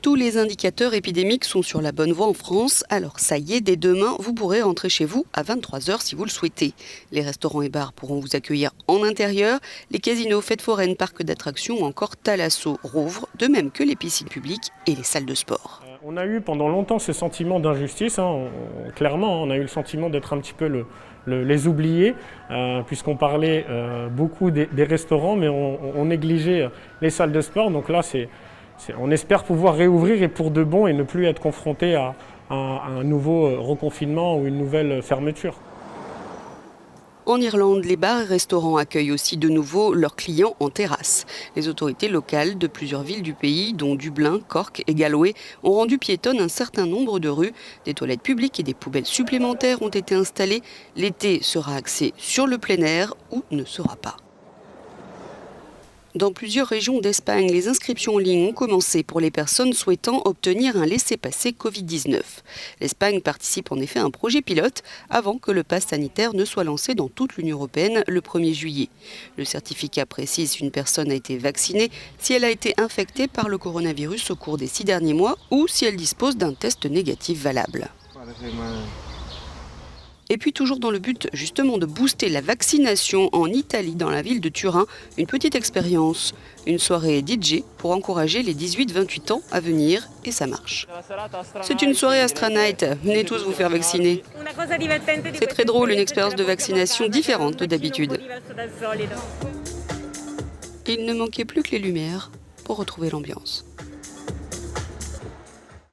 Tous les indicateurs épidémiques sont sur la bonne voie en France. Alors ça y est, dès demain, vous pourrez rentrer chez vous à 23h si vous le souhaitez. Les restaurants et bars pourront vous accueillir en intérieur. Les casinos, fêtes foraines, parcs d'attractions ou encore Thalasso rouvrent, de même que les piscines publiques et les salles de sport. On a eu pendant longtemps ce sentiment d'injustice. Clairement, on a eu le sentiment d'être un petit peu les oubliés, puisqu'on parlait beaucoup des restaurants, mais on négligeait les salles de sport. Donc là, on espère pouvoir réouvrir et pour de bon et ne plus être confronté à un nouveau reconfinement ou une nouvelle fermeture. En Irlande, les bars et restaurants accueillent aussi de nouveau leurs clients en terrasse. Les autorités locales de plusieurs villes du pays, dont Dublin, Cork et Galway, ont rendu piétonnes un certain nombre de rues. Des toilettes publiques et des poubelles supplémentaires ont été installées. L'été sera axé sur le plein air ou ne sera pas. Dans plusieurs régions d'Espagne, les inscriptions en ligne ont commencé pour les personnes souhaitant obtenir un laissez-passer Covid-19. L'Espagne participe en effet à un projet pilote avant que le pass sanitaire ne soit lancé dans toute l'Union européenne le 1er juillet. Le certificat précise si une personne a été vaccinée, si elle a été infectée par le coronavirus au cours des 6 derniers mois ou si elle dispose d'un test négatif valable. Et puis toujours dans le but justement de booster la vaccination en Italie, dans la ville de Turin, une petite expérience, une soirée DJ pour encourager les 18-28 ans à venir et ça marche. C'est une soirée Astra Night, venez tous vous faire vacciner. C'est très drôle, une expérience de vaccination différente de d'habitude. Il ne manquait plus que les lumières pour retrouver l'ambiance.